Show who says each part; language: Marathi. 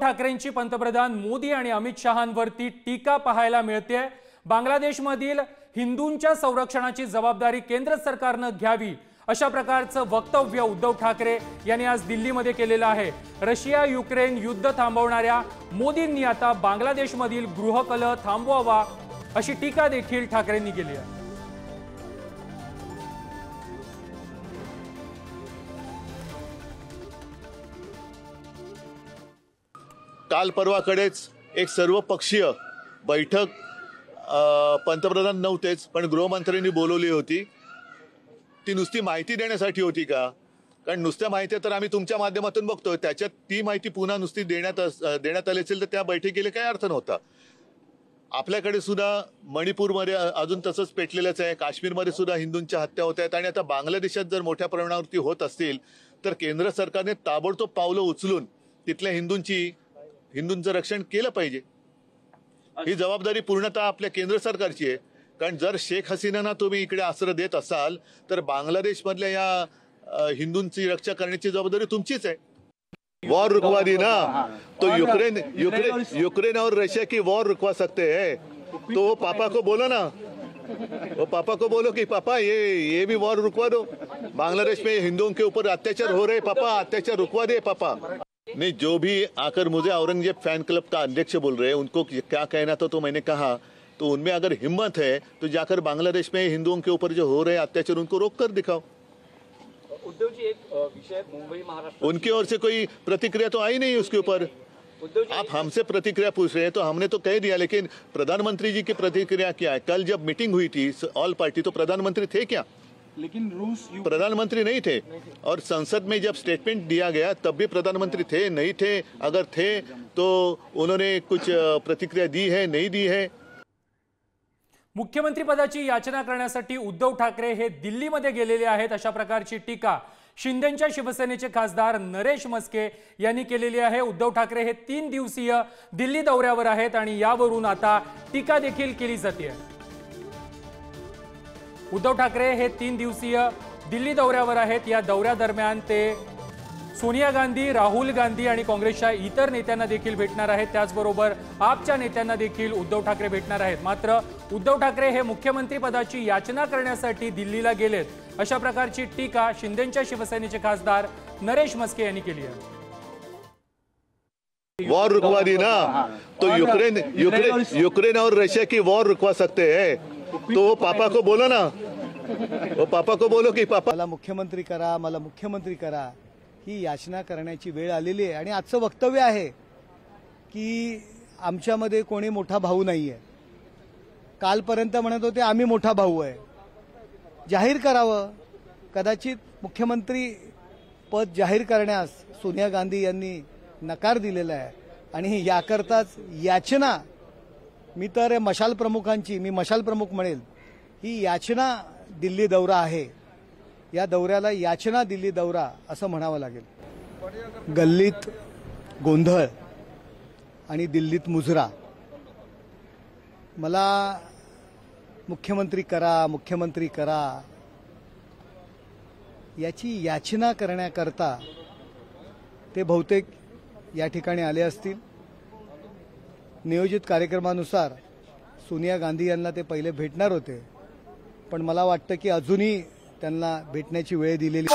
Speaker 1: ठाकरेंची पंतप्रधान मोदी आणि अमित शहांवरती टीका पाहायला मिळते। बांगलादेशमधील हिंदूंच्या संरक्षणाची जबाबदारी केंद्र सरकारने घ्यावी अशा प्रकारचं वक्तव्य उद्धव ठाकरे यांनी आज दिल्लीमध्ये केलेलं आहे। रशिया युक्रेन युद्ध थांबवणाऱ्या मोदींनी आता बांगलादेशमधील गृहकलह थांबवावा अशी टीका देखील ठाकरेंनी केली आहे।
Speaker 2: काल परवाकडेच एक सर्वपक्षीय बैठक पंतप्रधान नव्हतेच पण गृहमंत्र्यांनी बोलवली होती। ती नुसती माहिती देण्यासाठी होती का? कारण नुसत्या माहिती तर आम्ही तुमच्या माध्यमातून बघतोय, त्याच्यात ती माहिती पुन्हा नुसती देण्यात आली असेल तर त्या बैठकीला काय अर्थ नव्हता। आपल्याकडे सुद्धा मणिपूरमध्ये अजून तसंच पेटलेलंच आहे, काश्मीरमध्ये सुद्धा हिंदूंच्या हत्या होत आहेत आणि आता बांगलादेशात जर मोठ्या प्रमाणावरती होत असतील तर केंद्र सरकारने ताबडतोब पावलं उचलून तिथल्या हिंदूंचं रक्षण केलं पाहिजे। ही जबाबदारी पूर्णतः आपल्या केंद्र सरकारची आहे। कारण जर शेख हसीनांना तुम्ही इकडे आश्रय देत असाल तर बांगलादेशमधल्या या हिंदूंची रक्षा करण्याची जबाबदारी तुमचीच आहे। वॉर रुकवा दी ना तो यूक्रेन और रशिया की वॉर रुकवा सकते हैं, तो वो पापा को बोलो ना, वो पापा को बोलो कि पापा ये भी वॉर रुकवा दो। बांग्लादेश में हिंदुओं के ऊपर अत्याचार हो रहे, पापा अत्याचार रुकवा दे पापा। नहीं, जो भी आकर मुझे औरंगजेब फैन क्लब का अध्यक्ष बोल रहे हैं उनको क्या कहना था तो मैंने कहा, तो उनमें अगर हिम्मत है तो जाकर बांग्लादेश में हिंदुओं के ऊपर जो हो रहे अत्याचार उनको रोक कर दिखाओ।
Speaker 3: उद्धव जी, एक विषय मुंबई महाराष्ट्र,
Speaker 2: उनकी ओर से कोई प्रतिक्रिया तो आई नहीं उसके ऊपर। आप हमसे प्रतिक्रिया पूछ रहे हैं तो हमने तो कह दिया, लेकिन प्रधानमंत्री जी की प्रतिक्रिया क्या है? कल जब मीटिंग हुई थी ऑल पार्टी तो प्रधानमंत्री थे क्या?
Speaker 3: लेकिन रूस
Speaker 2: प्रधानमंत्री नहीं थे। और संसद में जब स्टेटमेंट दिया गया तब भी प्रधानमंत्री थे नहीं थे? अगर थे तो उन्होंने कुछ प्रतिक्रिया दी है नहीं दी है?
Speaker 1: मुख्यमंत्री पदाची याचना करण्यासाठी उद्धव ठाकरे हे दिल्लीमध्ये गेलेले आहेत अशा प्रकारची टीका शिंदेच्या शिवसेनेचे खासदार नरेश मस्के यांनी केलेली आहे। उद्धव ठाकरे हे 3 दिवसीय दिल्ली दौऱ्यावर आहेत आणि यावरून आता टीका देखील केली जाते। उद्धव ठाकरे हे 3 दिवसीय दिल्ली दौऱ्यावर आहेत। या दौऱ्यादरम्यान ते सोनिया गांधी, राहुल गांधी आणि काँग्रेसच्या इतर नेत्यांना देखील भेटणार आहेत। त्याचबरोबर आपच्या नेत्यांना देखील उद्धव ठाकरे भेटणार आहेत। मात्र उद्धव ठाकरे हे मुख्यमंत्री पदाची याचना करण्यासाठी दिल्लीला गेलेत अशा प्रकारची टीका शिंदेच्या शिवसेनेचे खासदार नरेश मस्के यांनी केली आहे।
Speaker 2: वॉर रुकवा दी ना तो यूक्रेन और रशिया की वॉर रुकवा सकते हैं, तो वो पापा को बोलो ना, वो पापा को बोलो कि पापा
Speaker 4: मला मुख्यमंत्री करा, मला मुख्यमंत्री करा ही याचना करण्याची वेळ आलेली आहे। आणि आजचं वक्तव्य आहे की आमच्यामध्ये कोणी मोठा भाऊ नाहीये। कालपर्यंत म्हणत होते आम्ही मोठा भाऊ आहे। जाहीर करावं, कदाचित मुख्यमंत्री पद जाहीर करण्यास सोनिया गांधी यांनी नकार दिलेला आहे आणि याकरताच याचना मी मशाल प्रमुख म्हणेल ही याचना दिल्ली दौरा आहे। या दौऱ्याला याचना दिल्ली दौरा असं म्हणावं लागेल। गल्लीत गोंधळ आणि दिल्लीत मुजरा। मला मुख्यमंत्री करा याची याचना करण्याकरता ते बहुतेक या ठिकाणी आले असतील। नियोजित कार्यक्रमानुसार सोनिया गांधी यांना ते पहिले भेटणार होते, पण मला वाटतं की अजूनही त्यांना भेटण्याची वेळ दिलेली